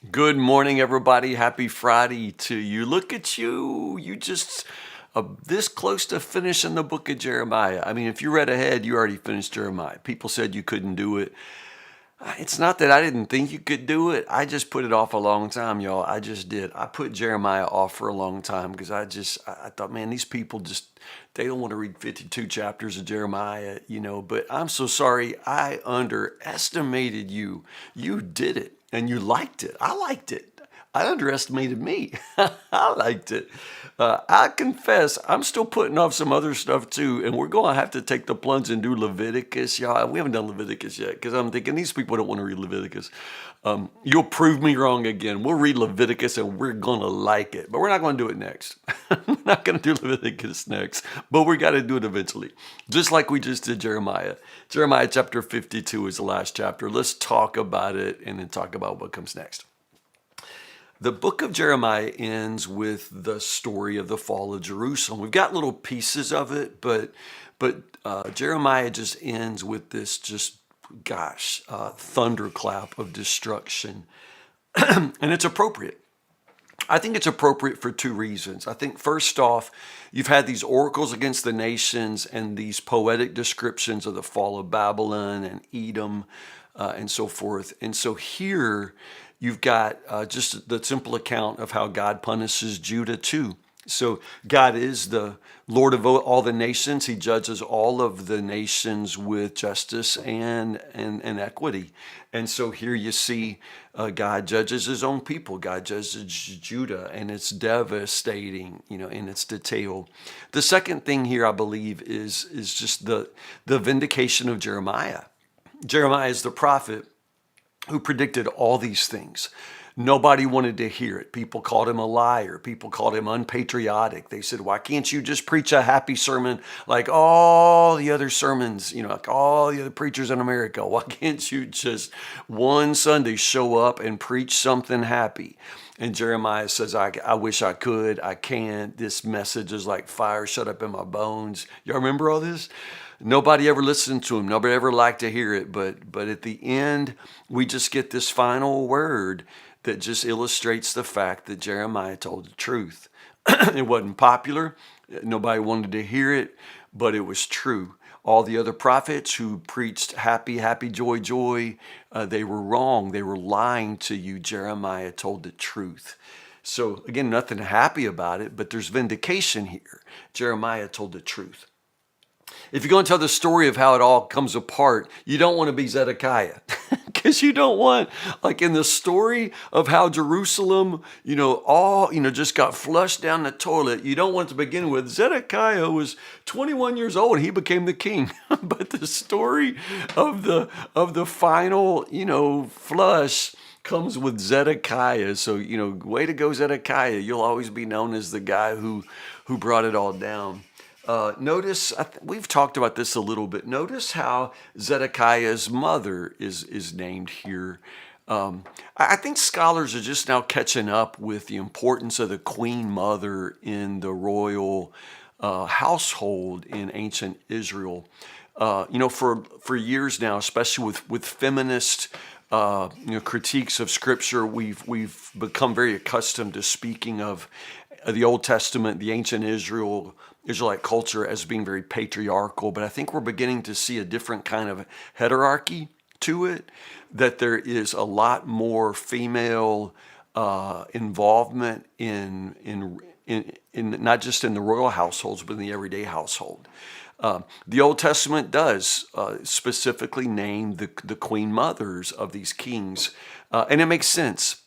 Good morning, everybody. Happy Friday to you. Look at you. You just this close to finishing the book of Jeremiah. I mean, if you read ahead, you already finished Jeremiah. People said you couldn't do it. It's not that I didn't think you could do it. I just put it off a long time, y'all. I just did. I put Jeremiah off for a long time because I thought, man, these people just, they don't want to read 52 chapters of Jeremiah. But I'm so sorry. I underestimated you. You did it and you liked it. I liked it. I underestimated me. I liked it. I confess, I'm still putting off some other stuff too, and we're going to have to take the plunge and do Leviticus, y'all. We haven't done Leviticus yet because I'm thinking these people don't want to read Leviticus. You'll prove me wrong again. We'll read Leviticus and we're going to like it, but we're not going to do it next. We're not going to do Leviticus next, but we got to do it eventually, just like we just did Jeremiah. Jeremiah chapter 52 is the last chapter. Let's talk about it and then talk about what comes next. The book of Jeremiah ends with the story of the fall of Jerusalem. We've got little pieces of it, but Jeremiah just ends with this thunderclap of destruction, and it's appropriate. I think it's appropriate for two reasons. I think first off, you've had these oracles against the nations and these poetic descriptions of the fall of Babylon and Edom and so forth. And so here you've got just the simple account of how God punishes Judah too. So God is the Lord of all the nations. He judges all of the nations with justice and equity. And so here you see God judges his own people. God judges Judah, and it's devastating, in its detail. The second thing here, I believe, is just the vindication of Jeremiah. Jeremiah is the prophet who predicted all these things. Nobody wanted to hear it. People called him a liar. People called him unpatriotic. They said, why can't you just preach a happy sermon like all the other sermons, like all the other preachers in America? Why can't you just one Sunday show up and preach something happy? And Jeremiah says, I wish I could. I can't. This message is like fire shut up in my bones. Y'all remember all this? Nobody ever listened to him. Nobody ever liked to hear it. But at the end, we just get this final word that just illustrates the fact that Jeremiah told the truth. It wasn't popular. Nobody wanted to hear it, but it was true. All the other prophets who preached happy, happy, joy, joy, they were wrong. They were lying to you. Jeremiah told the truth. So again, nothing happy about it, but there's vindication here. Jeremiah told the truth. If you're going to tell the story of how it all comes apart, you don't want to be Zedekiah. Because you don't want, like in the story of how Jerusalem, just got flushed down the toilet. You don't want to begin with Zedekiah was 21 years old and he became the king. But the story of the final, flush comes with Zedekiah. So, way to go, Zedekiah. You'll always be known as the guy who brought it all down. Notice, we've talked about this a little bit. Notice how Zedekiah's mother is named here. I think scholars are just now catching up with the importance of the queen mother in the royal household in ancient Israel. For years now, especially with feminist critiques of Scripture, we've become very accustomed to speaking of the Old Testament, the ancient Israelite culture as being very patriarchal, but I think we're beginning to see a different kind of hierarchy to it, that there is a lot more female involvement in not just in the royal households, but in the everyday household. The Old Testament does specifically name the queen mothers of these kings, and it makes sense.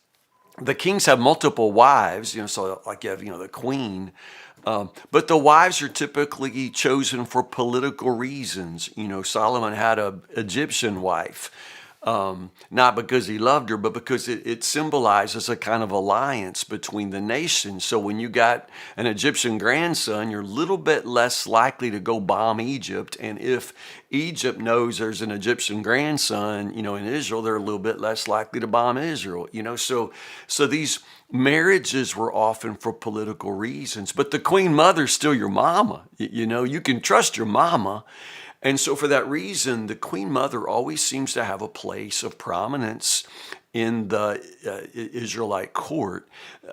The kings have multiple wives, so like you have, the queen, but the wives are typically chosen for political reasons. Solomon had an Egyptian wife, not because he loved her, but because it symbolizes a kind of alliance between the nations. So when you got an Egyptian grandson, you're a little bit less likely to go bomb Egypt. And if Egypt knows there's an Egyptian grandson, in Israel, they're a little bit less likely to bomb Israel. So these marriages were often for political reasons, but the queen mother's still your mama. You can trust your mama. And so for that reason, the queen mother always seems to have a place of prominence in the Israelite court.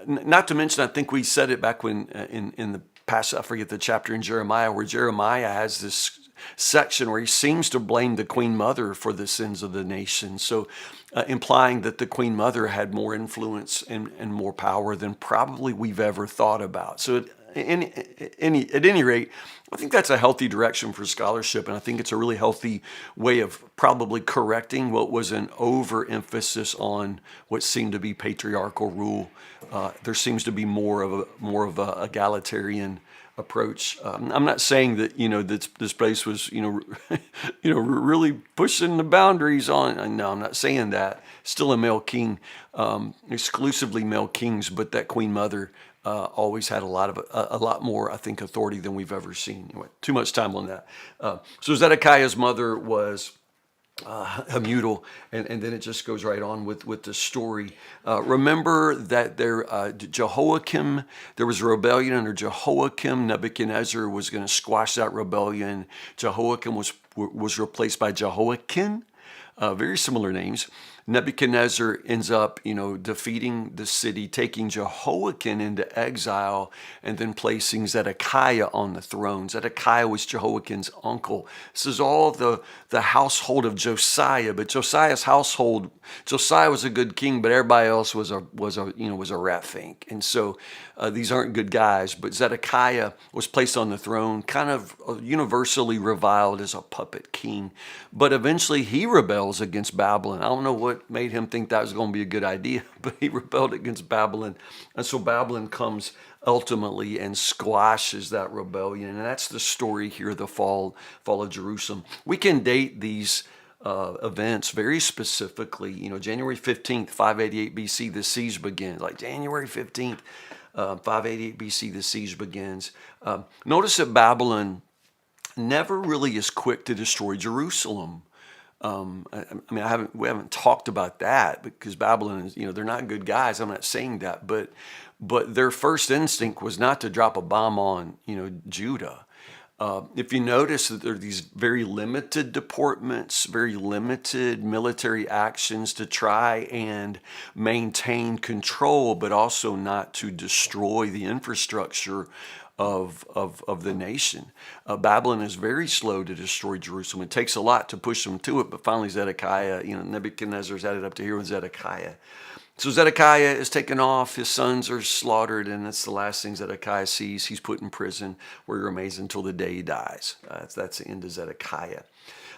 Not to mention, I think we said it back when in the past, I forget the chapter in Jeremiah, where Jeremiah has this section where he seems to blame the Queen Mother for the sins of the nation. So implying that the Queen Mother had more influence and more power than probably we've ever thought about. So at any rate, I think that's a healthy direction for scholarship, and I think it's a really healthy way of probably correcting what was an overemphasis on what seemed to be patriarchal rule. There seems to be more of a egalitarian approach. I'm not saying that this place was really pushing the boundaries on. No, I'm not saying that. Still a male king, exclusively male kings, but that Queen Mother always had a lot more, I think, authority than we've ever seen. Anyway, too much time on that. So Zedekiah's mother was Hamutal, and then it just goes right on with the story. Remember that Jehoiakim, there was a rebellion under Jehoiakim. Nebuchadnezzar was going to squash that rebellion. Jehoiakim was replaced by Jehoiakim. Very similar names. Nebuchadnezzar ends up, defeating the city, taking Jehoiakim into exile, and then placing Zedekiah on the throne. Zedekiah was Jehoiakim's uncle. This is all the household of Josiah, but Josiah's household, Josiah was a good king, but everybody else was a rat fink. And so these aren't good guys. But Zedekiah was placed on the throne, kind of universally reviled as a puppet king. But eventually he rebels against Babylon. I don't know what made him think that was going to be a good idea, but he rebelled against Babylon. And so Babylon comes ultimately and squashes that rebellion. And that's the story here, the fall of Jerusalem. We can date these events very specifically. January 15th, 588 BC, the siege begins. Like January 15th, 588 BC, the siege begins. Notice that Babylon never really is quick to destroy Jerusalem. We haven't talked about that because Babylon is, they're not good guys. I'm not saying that, but their first instinct was not to drop a bomb on, Judah. If you notice that there are these very limited deportments, very limited military actions to try and maintain control, but also not to destroy the infrastructure of the nation. Babylon is very slow to destroy Jerusalem. It takes a lot to push them to it, but finally Zedekiah, Nebuchadnezzar's added up to here with Zedekiah. So Zedekiah is taken off, his sons are slaughtered, and that's the last thing Zedekiah sees. He's put in prison where he remains until the day he dies. That's the end of Zedekiah.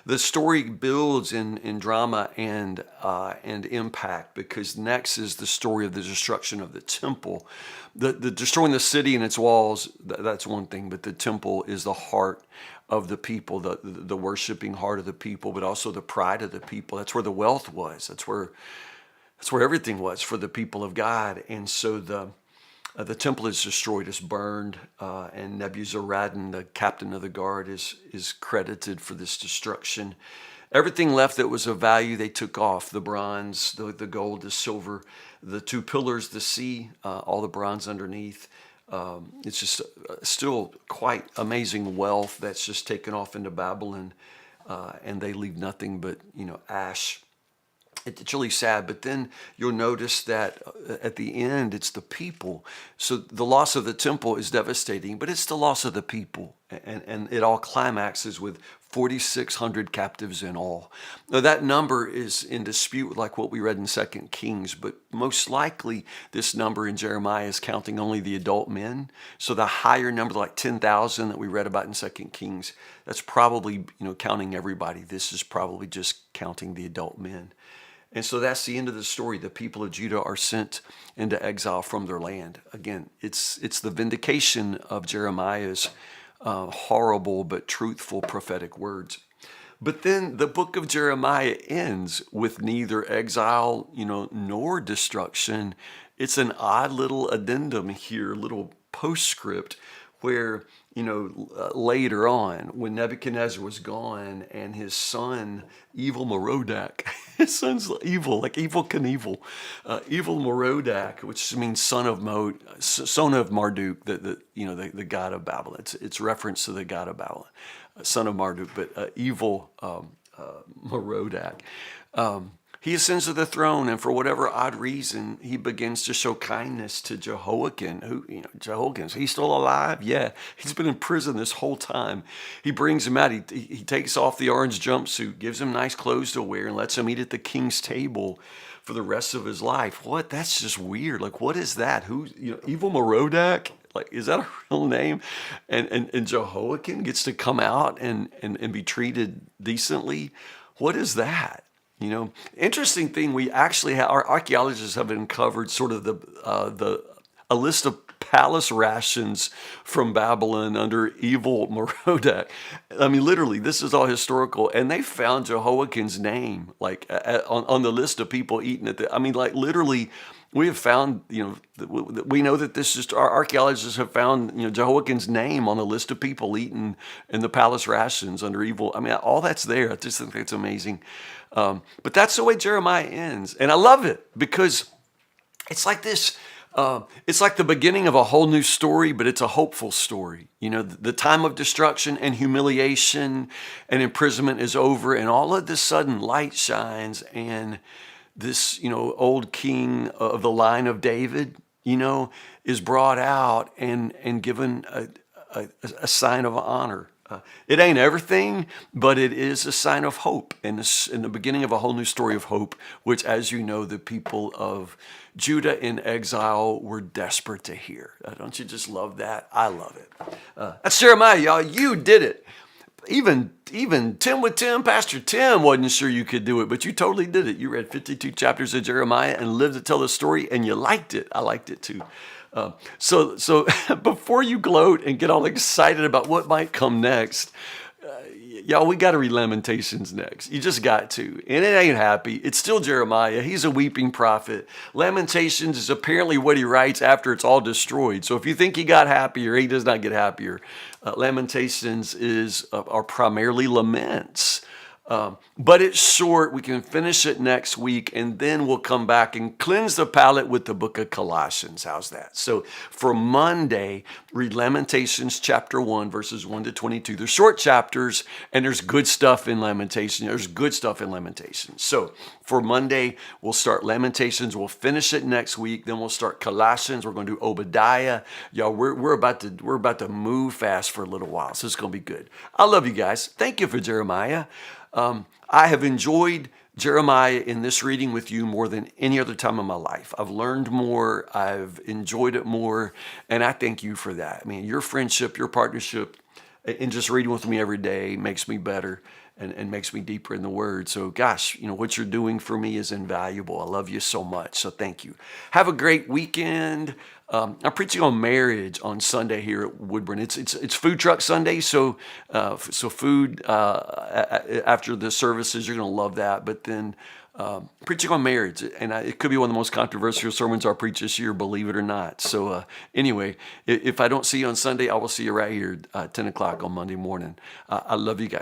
The story builds in drama and impact, because next is the story of the destruction of the temple. The destroying the city and its walls, that's one thing, but the temple is the heart of the people, the worshiping heart of the people, but also the pride of the people. That's where the wealth was. That's where everything was for the people of God. And so the temple is destroyed, it's burned, and Nebuzaradan, the captain of the guard, is credited for this destruction. Everything left that was of value they took off: the bronze, the gold, the silver, the two pillars, the sea, all the bronze underneath. It's just still quite amazing wealth that's just taken off into Babylon, and they leave nothing but ash. It's really sad, but then you'll notice that at the end, it's the people. So the loss of the temple is devastating, but it's the loss of the people. And it all climaxes with 4,600 captives in all. Now, that number is in dispute, like what we read in 2 Kings, but most likely this number in Jeremiah is counting only the adult men. So the higher number, like 10,000 that we read about in 2 Kings, that's probably counting everybody. This is probably just counting the adult men. And so that's the end of the story. The people of Judah are sent into exile from their land. Again, it's the vindication of Jeremiah's horrible but truthful prophetic words. But then the book of Jeremiah ends with neither exile, nor destruction. It's an odd little addendum here, little postscript, where later on, when Nebuchadnezzar was gone and his son, evil Merodach, his son's evil, like Evil Knievel, evil Merodach, which means son of Marduk, the god of Babylon. It's reference to the god of Babylon, son of Marduk, but evil Merodach. he ascends to the throne, and for whatever odd reason, he begins to show kindness to Jehoiakim. Jehoiakim, he's still alive? Yeah, he's been in prison this whole time. He brings him out. He takes off the orange jumpsuit, gives him nice clothes to wear, and lets him eat at the king's table for the rest of his life. What? That's just weird. Like, what is that? Evil Merodach? Like, is that a real name? And Jehoiakim gets to come out and be treated decently. What is that? Interesting thing. We actually have, our archaeologists have uncovered sort of a list of palace rations from Babylon under evil Merodach. I mean, literally, this is all historical, and they found Jehoiakim's name like on the list of people eating it. I mean, like literally. We have found, we know that this is, our archaeologists have found, Jehoiakim's name on the list of people eating in the palace rations under evil. I mean, all that's there. I just think that's amazing. But that's the way Jeremiah ends. And I love it because it's like this, it's like the beginning of a whole new story, but it's a hopeful story. The time of destruction and humiliation and imprisonment is over, and all of a sudden light shines, and this, old king of the line of David, is brought out and given a sign of honor. It ain't everything, but it is a sign of hope, and in the beginning of a whole new story of hope, which, as you know, the people of Judah in exile were desperate to hear. Don't you just love that? I love it. That's Jeremiah, y'all. You did it. Even 10 with Tim, Pastor Tim wasn't sure you could do it, but you totally did it. You read 52 chapters of Jeremiah and lived to tell the story, and you liked it. I liked it too. So before you gloat and get all excited about what might come next, y'all, we got to read Lamentations next. You just got to. And it ain't happy. It's still Jeremiah. He's a weeping prophet. Lamentations is apparently what he writes after it's all destroyed. So if you think he got happier, he does not get happier. Lamentations are primarily laments. But it's short. We can finish it next week, and then we'll come back and cleanse the palate with the book of Colossians. How's that? So for Monday, read Lamentations chapter 1, verses 1 to 22. They're short chapters, and there's good stuff in Lamentations. There's good stuff in Lamentations. So for Monday, we'll start Lamentations. We'll finish it next week. Then we'll start Colossians. We're going to do Obadiah. Y'all, we're about to move fast for a little while, so it's going to be good. I love you guys. Thank you for Jeremiah. I have enjoyed Jeremiah in this reading with you more than any other time in my life. I've learned more. I've enjoyed it more. And I thank you for that. I mean, your friendship, your partnership, and just reading with me every day makes me better and makes me deeper in the Word. So gosh, what you're doing for me is invaluable. I love you so much. So thank you. Have a great weekend. I'm preaching on marriage on Sunday here at Woodburn. It's Food Truck Sunday, so food after the services, you're going to love that. But then preaching on marriage, and it could be one of the most controversial sermons I'll preach this year, believe it or not. So anyway, if I don't see you on Sunday, I will see you right here at 10 o'clock on Monday morning. I love you guys.